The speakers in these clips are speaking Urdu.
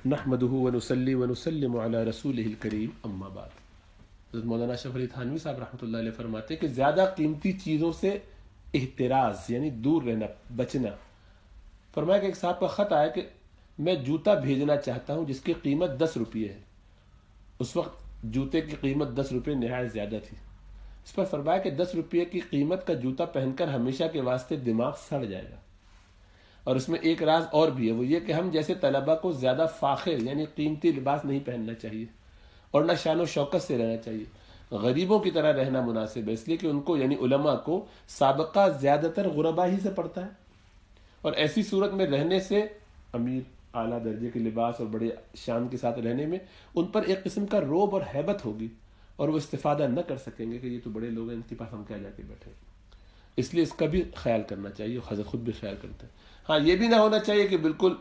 نحمده ونصلي ونسلم علی رسولہ الکریم اما بعد۔ حضرت مولانا اشرف علی تھانوی صاحب رحمۃ اللہ علیہ فرماتے ہیں کہ زیادہ قیمتی چیزوں سے احتراز یعنی دور رہنا، بچنا۔ فرمایا کہ ایک صاحب کا خط آیا کہ میں جوتا بھیجنا چاہتا ہوں جس کی قیمت 10 روپے ہے۔ اس وقت جوتے کی قیمت 10 روپے نہایت زیادہ تھی۔ اس پر فرمایا کہ 10 روپے کی قیمت کا جوتا پہن کر ہمیشہ کے واسطے دماغ سڑ جائے گا۔ اور اس میں ایک راز اور بھی ہے، وہ یہ کہ ہم جیسے طلبہ کو زیادہ فاخر یعنی قیمتی لباس نہیں پہننا چاہیے اور نہ شان و شوکت سے رہنا چاہیے۔ غریبوں کی طرح رہنا مناسب ہے، اس لیے کہ ان کو یعنی علماء کو سابقہ زیادہ تر غربا ہی سے پڑتا ہے، اور ایسی صورت میں رہنے سے امیر اعلیٰ درجے کے لباس اور بڑے شان کے ساتھ رہنے میں ان پر ایک قسم کا رعب اور ہیبت ہوگی، اور وہ استفادہ نہ کر سکیں گے کہ یہ تو بڑے لوگ ہیں، ان کے پاس ہم کیا جا کے بیٹھے۔ اس لیے اس کا بھی خیال کرنا چاہیے، حضرت خود بھی خیال کرتے ہیں۔ ہاں یہ بھی نہ ہونا چاہیے کہ بالکل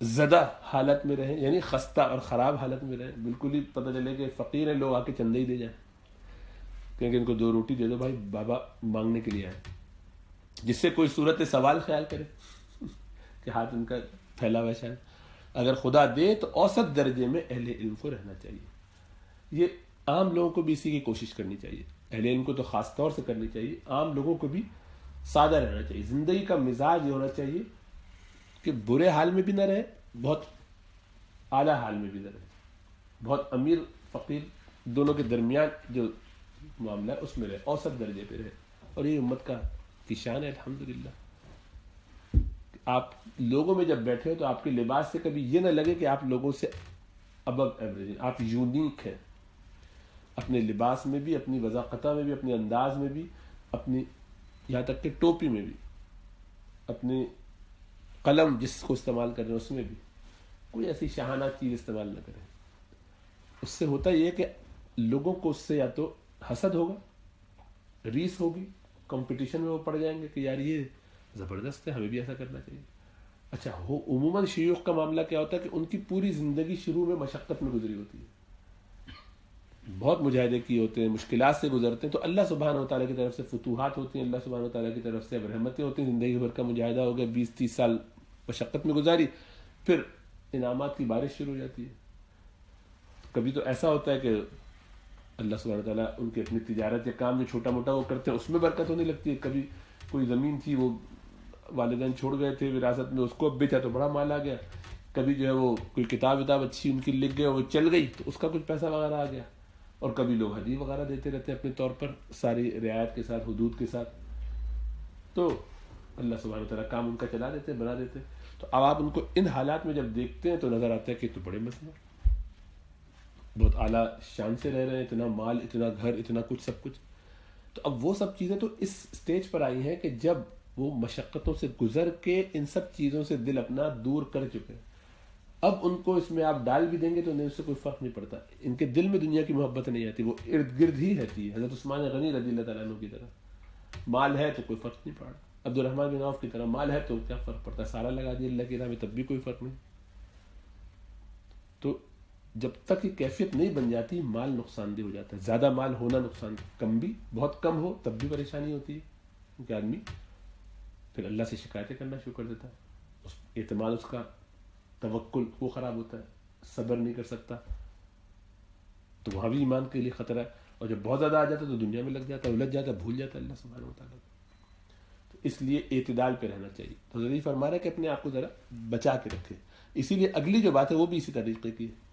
زدہ حالت میں رہیں، یعنی خستہ اور خراب حالت میں رہیں، بالکل ہی پتہ چلے کہ فقیر ہیں، لوگ آ کے چندے ہی دے جائیں، کیونکہ ان کو 2 روٹی دے دو بھائی، بابا مانگنے کے لیے آئے، جس سے کوئی صورت سوال خیال کرے کہ ہاتھ ان کا پھیلا ہوا شاید۔ اگر خدا دے تو اوسط درجے میں اہل علم کو رہنا چاہیے۔ یہ عام لوگوں کو بھی اسی کی کوشش کرنی چاہیے، اہل علم کو تو خاص طور سے کرنی چاہیے، عام لوگوں کو بھی سادہ رہنا چاہیے۔ زندگی کا مزاج یہ ہونا چاہیے کہ برے حال میں بھی نہ رہے، بہت اعلیٰ حال میں بھی نہ رہے، بہت امیر فقیر دونوں کے درمیان جو معاملہ ہے اس میں رہے، اوسط درجے پہ رہے۔ اور یہ امت کی شان ہے الحمدللہ۔ آپ لوگوں میں جب بیٹھے ہو تو آپ کے لباس سے کبھی یہ نہ لگے کہ آپ لوگوں سے ابو ایوریج، آپ یونیک ہیں، اپنے لباس میں بھی، اپنی وضاقتہ میں بھی، اپنے انداز میں بھی، اپنی یہاں تک کہ ٹوپی میں بھی، اپنی قلم جس کو استعمال کر رہے ہیں اس میں بھی کوئی ایسی شاہانہ چیز استعمال نہ کریں۔ اس سے ہوتا یہ کہ لوگوں کو اس سے یا تو حسد ہوگا، ریس ہوگی، کمپٹیشن میں وہ پڑ جائیں گے کہ یار یہ زبردست ہے، ہمیں بھی ایسا کرنا چاہیے۔ اچھا عموماً شیوخ کا معاملہ کیا ہوتا ہے کہ ان کی پوری زندگی شروع میں مشقت میں گزری ہوتی ہے، بہت مجاہدے کیے ہوتے ہیں، مشکلات سے گزرتے ہیں، تو اللہ سبحانہ و تعالیٰ کی طرف سے فتوحات ہوتی ہیں، اللہ سبحانہ و تعالیٰ کی طرف سے اب رحمتیں ہوتی ہیں، زندگی بھر کا مجاہدہ ہو گیا، 20-30 سال مشقت میں گزاری، پھر انعامات کی بارش شروع ہو جاتی ہے۔ کبھی تو ایسا ہوتا ہے کہ اللہ سبحانہ و تعالیٰ ان کے اپنی تجارت یا کام جو چھوٹا موٹا وہ کرتے ہیں اس میں برکت ہونے لگتی ہے۔ کبھی کوئی زمین تھی وہ والدین چھوڑ گئے تھے وراثت میں، اس کو اب بیچا تو بڑا مال آ گیا۔ کبھی جو ہے وہ کوئی کتاب اچھی ان کی لکھ گئے، وہ چل گئی تو اس کا کچھ پیسہ وغیرہ آ گیا۔ اور کبھی لوگ ہدیہ وغیرہ دیتے رہتے ہیں اپنے طور پر، ساری رعایت کے ساتھ، حدود کے ساتھ، تو اللہ سبحانہ وتعالیٰ کام ان کا چلا دیتے، بنا دیتے۔ تو اب آپ ان کو ان حالات میں جب دیکھتے ہیں تو نظر آتا ہے کہ تو بڑے مسئلے، بہت اعلیٰ شان سے رہ رہے ہیں، اتنا مال، اتنا گھر، اتنا کچھ، سب کچھ۔ تو اب وہ سب چیزیں تو اس سٹیج پر آئی ہیں کہ جب وہ مشقتوں سے گزر کے ان سب چیزوں سے دل اپنا دور کر چکے ہیں۔ اب ان کو اس میں آپ ڈال بھی دیں گے تو اس سے کوئی فرق نہیں پڑتا، ان کے دل میں دنیا کی محبت نہیں آتی، وہ ارد گرد ہی رہتی ہے۔ حضرت عثمان غنی رضی اللہ تعالیٰ عنہ کی طرح مال ہے تو کوئی فرق نہیں پڑا، عبد الرحمن بن عوف کی طرح مال ہے تو کیا فرق پڑتا ہے، سارا لگا دیا اللہ کی راہ میں تب بھی کوئی فرق نہیں۔ تو جب تک یہ کیفیت نہیں بن جاتی مال نقصان دہ ہو جاتا ہے، زیادہ مال ہونا نقصان، کم بھی، بہت کم ہو تب بھی پریشانی ہوتی ہے، کیونکہ آدمی پھر اللہ سے شکایتیں کرنا شروع کر دیتا ہے، اعتماد اس کا، توکل وہ خراب ہوتا ہے، صبر نہیں کر سکتا، تو وہاں بھی ایمان کے لیے خطرہ ہے۔ اور جب بہت زیادہ آ جاتا ہے تو دنیا میں لگ جاتا ہے، الجھ جاتا ہے، بھول جاتا ہے اللہ سبحانہ و تعالیٰ کو۔ تو اس لیے اعتدال پہ رہنا چاہیے۔ تو حضرت فرما رہا ہے کہ اپنے آپ کو ذرا بچا کے رکھے۔ اسی لیے اگلی جو بات ہے وہ بھی اسی طریقے کی ہے،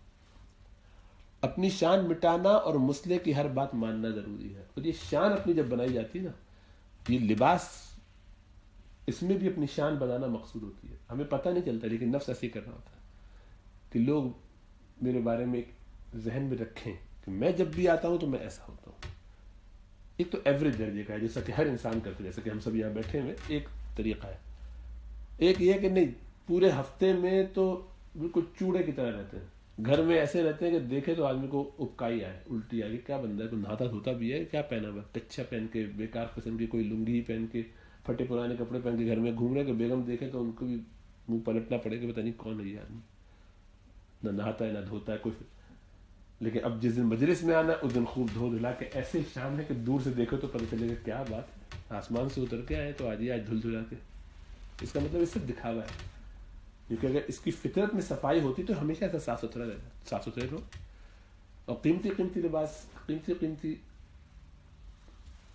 اپنی شان مٹانا اور مسئلے کی ہر بات ماننا ضروری ہے۔ اور یہ شان اپنی جب بنائی جاتی ہے نا، یہ لباس، اس میں بھی اپنی شان بنانا مقصود ہوتی ہے، ہمیں پتہ نہیں چلتا لیکن نفس ایسے کر رہا ہوتا ہے کہ لوگ میرے بارے میں ایک ذہن میں رکھیں کہ میں جب بھی آتا ہوں تو میں ایسا ہوتا ہوں۔ ایک تو ایوریج درجے کا ہے جیسا کہ ہر انسان کرتے، جیسا کہ ہم سب یہاں بیٹھے ہوئے ایک طریقہ ہے۔ ایک یہ کہ نہیں، پورے ہفتے میں تو بالکل چوڑے کی طرح رہتے ہیں، گھر میں ایسے رہتے ہیں کہ دیکھے تو آدمی کو اکائی آئے، الٹی آئے، کیا بندہ ہے، کوئی نہاتا دھوتا بھی ہے، کیا پہنا ہوا، کچا پہن کے، بیکار قسم کی کوئی لنگی پہن کے، پھٹے پرانے کپڑے پہن کے گھر میں گھوم رہے ہیں کہ بیگم دیکھے تو ان کو بھی منہ پلٹنا پڑے کہ پتہ نہیں کون ہے یہ آدمی، نہ نہاتا ہے نہ دھوتا ہے کوئی۔ لیکن اب جس دن مجلس میں آنا اس دن خوب دھو دھلا کے ایسے شام ہے کہ دور سے دیکھو تو پتہ چلے گا کیا بات، آسمان سے اتر کے آئے تو آج دھل دھلا کے، اس کا مطلب اس سے دکھاوا ہے۔ کیونکہ اگر اس کی فطرت میں صفائی ہوتی تو ہمیشہ ایسا صاف ستھرا رہتا، صاف ستھرے رہو. اور قیمتی لباس، قیمتی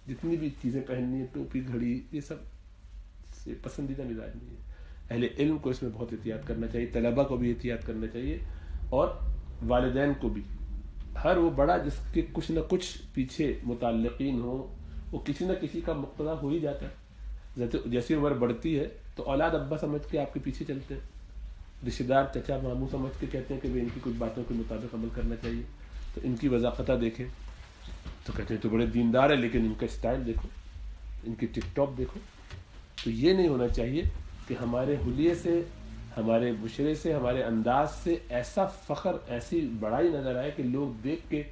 جتنی بھی چیزیں پہننی ہیں، ٹوپی گھڑی، یہ سب پسندیدہ مزاج نہیں ہے. اہل علم کو اس میں بہت احتیاط کرنا چاہیے، طلباء کو بھی احتیاط کرنا چاہیے، اور والدین کو بھی. ہر وہ بڑا جس کے کچھ نہ کچھ پیچھے متعلقین ہوں، وہ کسی نہ کسی کا مقتدا ہو ہی جاتا ہے. جیسی عمر بڑھتی ہے تو اولاد ابا سمجھ کے آپ کے پیچھے چلتے ہیں، رشتہ دار چچا ماموں سمجھ کے کہتے ہیں کہ ان کی کچھ باتوں کے مطابق عمل کرنا چاہیے. تو ان کی وضاقتہ دیکھیں تو کہتے ہیں تو بڑے دیندار ہیں، لیکن ان کا اسٹائل دیکھو، ان کی ٹک ٹاک دیکھو. تو یہ نہیں ہونا چاہیے کہ ہمارے حلیے سے، ہمارے بشرے سے، ہمارے انداز سے ایسا فخر، ایسی بڑائی نظر آئے کہ لوگ دیکھ کے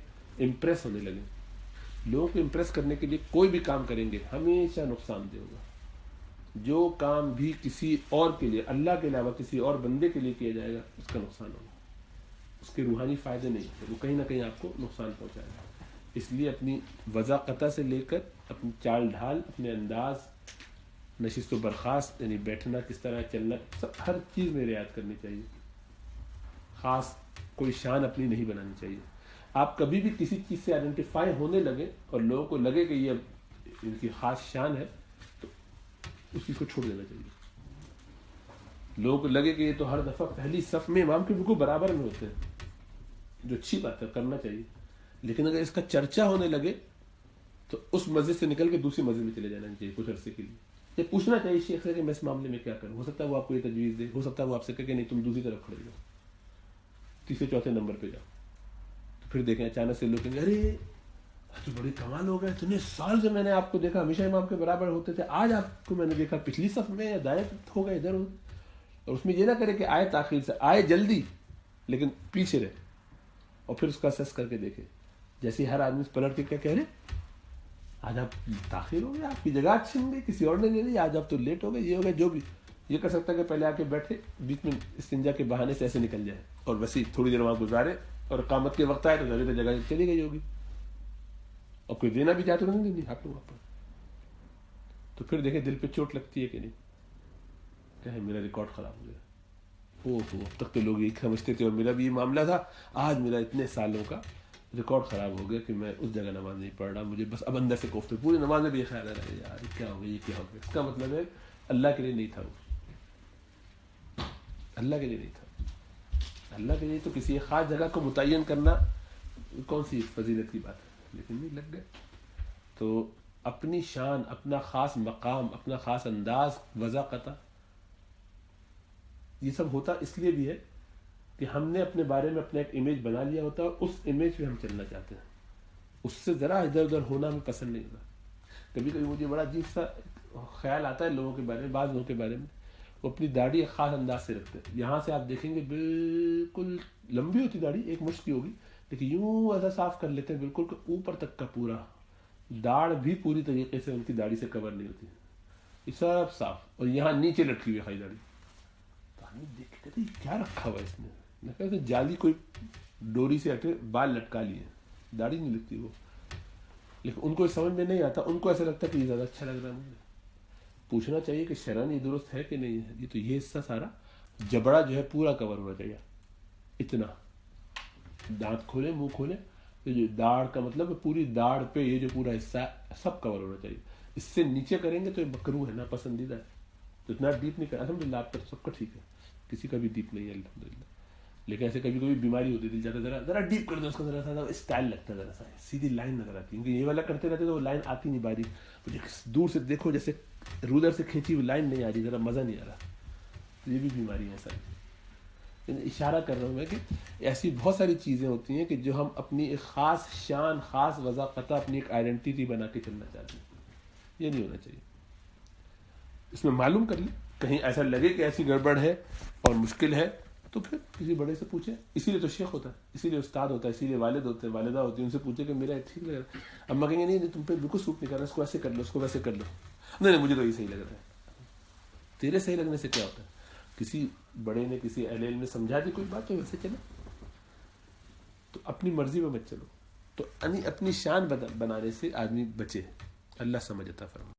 امپریس ہونے لگیں. لوگوں کو امپریس کرنے کے لیے کوئی بھی کام کریں گے ہمیشہ نقصان دہ ہوگا. جو کام بھی کسی اور کے لیے، اللہ کے علاوہ کسی اور بندے کے لیے کیا جائے گا، اس کا نقصان ہوگا، اس کے روحانی فائدے نہیں ہوتے، وہ کہیں نہ کہیں آپ کو نقصان پہنچائے گا. اس لیے اپنی وضاقتہ سے لے کر اپنی چال ڈھال، اپنے انداز، نشست و برخاست یعنی بیٹھنا کس طرح، چلنا، سب ہر چیز میں رعایت کرنی چاہیے. خاص کوئی شان اپنی نہیں بنانی چاہیے. آپ کبھی بھی کسی چیز سے آئیڈینٹیفائی ہونے لگے اور لوگوں کو لگے کہ یہ ان کی خاص شان ہے، تو اس چیز کو چھوڑ دینا چاہیے. لوگوں کو لگے کہ یہ تو ہر دفعہ پہلی صف میں امام کے بالکل برابر میں ہوتے ہیں، جو اچھی بات ہے، کرنا چاہیے. لیکن اگر اس کا چرچا ہونے لگے تو اس مسجد سے نکل کے دوسری مسجد میں چلے جانا چاہیے کچھ عرصے کے لیے. یہ پوچھنا چاہیے شیخ سے کہ میں اس معاملے میں کیا کروں. ہو سکتا ہے وہ آپ کو یہ تجویز دے، ہو سکتا ہے وہ آپ سے کہے کہ نہیں تم دوسری طرف کھڑے جاؤ، تیسرے چوتھے نمبر پہ جاؤ. تو پھر دیکھیں اچانک سے لوگ کہیں گے ارے تو بڑی کمال ہو گئے، اتنے سال سے میں نے آپ کو دیکھا ہمیشہ امام کے برابر ہوتے تھے، آج آپ کو میں نے دیکھا پچھلی صف میں، یا دائیں ہو گئے ادھر. اور اس میں یہ نہ کرے کہ آئے تاخیر سے، آئے جلدی لیکن پیچھے رہے، اور پھر اس کا اسیس کر کے دیکھے. جیسے ہر آدمی پلٹ کے کیا کہہ رہے، آج آپ تاخیر ہو گئے، آپ کی جگہ چھن گئی، کسی اور نے لے لی، آج آپ تو لیٹ ہو گئے، یہ ہو گیا. جو بھی یہ کر سکتا ہے کہ پہلے آ کے بیٹھے، بیچ میں استنجا کے بہانے سے ایسے نکل جائے اور وسیع تھوڑی دیر وہاں گزارے، اور اقامت کے وقت آئے تو ضرور جگہ چلی گئی ہوگی. اور کوئی دینا بھی چاہتے تو نہیں دینی آپ لوگوں پر. تو پھر دیکھیں دل پہ چوٹ لگتی ہے کہ نہیں، کہ میرا ریکارڈ خراب ہو گیا. اب تک تو لوگ یہ سمجھتے تھے، اور میرا بھی یہ معاملہ تھا، آج میرا اتنے سالوں کا ریکارڈ خراب ہو گیا کہ میں اس جگہ نماز نہیں پڑھ رہا. مجھے بس اب اندر سے کوفتے، پوری نماز میں بھی یہ خیال آ رہا ہے یار یہ کیا ہو گیا، یہ کیا ہو گیا. اس کا مطلب ہے اللہ کے لیے نہیں تھا، وہ اللہ کے لیے نہیں تھا. اللہ کے لیے تو کسی ایک خاص جگہ کو متعین کرنا کون سی فضیلت کی بات ہے، لیکن نہیں لگ گئے. تو اپنی شان، اپنا خاص مقام، اپنا خاص انداز، وضاقتہ، یہ سب ہوتا اس لیے بھی ہے کہ ہم نے اپنے بارے میں اپنا ایک امیج بنا لیا ہوتا ہے، اور اس امیج پہ ہم چلنا چاہتے ہیں. اس سے ذرا ادھر ادھر ہونا ہمیں پسند نہیں ہوتا. کبھی کبھی مجھے بڑا عجیب سا خیال آتا ہے لوگوں کے بارے میں، بعض لوگوں کے بارے میں، وہ اپنی داڑھی ایک خاص انداز سے رکھتے ہیں. یہاں سے آپ دیکھیں گے بالکل لمبی ہوتی داڑھی، ایک مشت کی ہوگی، لیکن یوں ایسا صاف کر لیتے ہیں بالکل کہ اوپر تک کا پورا داڑھ بھی پوری طریقے سے ان کی داڑھی سے کور نہیں ہوتی، یہ سب صاف، اور یہاں نیچے لٹکی ہوئی خالی داڑھی. تو ہمیں دیکھ کے کہتے ہیں کیا رکھا ہوا ہے اس نے، میں کہتے جالی کوئی ڈوری سے ہٹے بال لٹکا لیے، داڑھی نہیں لگتی وہ. لیکن ان کو سمجھ میں نہیں آتا، ان کو ایسا لگتا ہے کہ یہ زیادہ اچھا لگ رہا ہے. مجھے پوچھنا چاہیے کہ شرعاً یہ درست ہے کہ نہیں ہے. یہ تو یہ حصہ سارا جبڑا جو ہے پورا کور ہونا چاہیے، اتنا دانت کھولے، منہ کھولے، تو جو داڑھ کا مطلب پوری داڑھ پہ یہ جو پورا حصہ ہے سب کور ہونا چاہیے. اس سے نیچے کریں گے تو یہ مکروہ ہے، ناپسندیدہ ہے. تو اتنا ڈیپ نہیں کرنا. الحمدللہ آپ کا سب کا ٹھیک ہے، کسی کا بھی ڈیپ نہیں ہے الحمدللہ. لیکن ایسے کبھی کبھی بیماری ہوتی تھی، ذرا ڈیپ کر دو اس کا، ذرا سا اسٹائل لگتا ہے، ذرا سا سیدھی لائن نظر آتی ہے. کیونکہ یہ والا کرتے رہتے تو وہ لائن آتی نہیں باریک، دور سے دیکھو جیسے رولر سے کھینچی ہوئی لائن نہیں آ رہی، ذرا مزہ نہیں آ رہا. یہ بھی بیماری ہے ساری. اشارہ کر رہا ہوں میں کہ ایسی بہت ساری چیزیں ہوتی ہیں کہ جو ہم اپنی ایک خاص شان، خاص وضاقتہ، اپنی ایک آئیڈینٹی بنا کے چلنا چاہتے ہیں. یہ نہیں ہونا چاہیے. اس میں معلوم کر لیں، کہیں ایسا لگے کہ ایسی گڑبڑ ہے اور مشکل ہے تو پھر کسی بڑے سے پوچھیں. اسی لیے تو شیخ ہوتا ہے، اسی لیے استاد ہوتا ہے، اسی لیے والد ہوتے ہیں، والدہ ہوتی ہیں. ان سے پوچھیں کہ میرا ٹھیک لگ رہا ہے. اما کہیں گے نہیں تم پہ بالکل سوٹ نہیں کر رہا، اس کو ایسے کر لو، اس کو ویسے کر لو. نہیں مجھے تو یہ صحیح لگ رہا ہے. تیرے صحیح لگنے سے کیا ہوتا ہے؟ کسی بڑے نے، کسی اہل علم نے سمجھا دی کوئی بات تو ویسے چلے. تو اپنی مرضی میں مت چلو. تو اپنی شان بنانے سے آدمی بچے. اللہ سمجھ عطا فرمائے.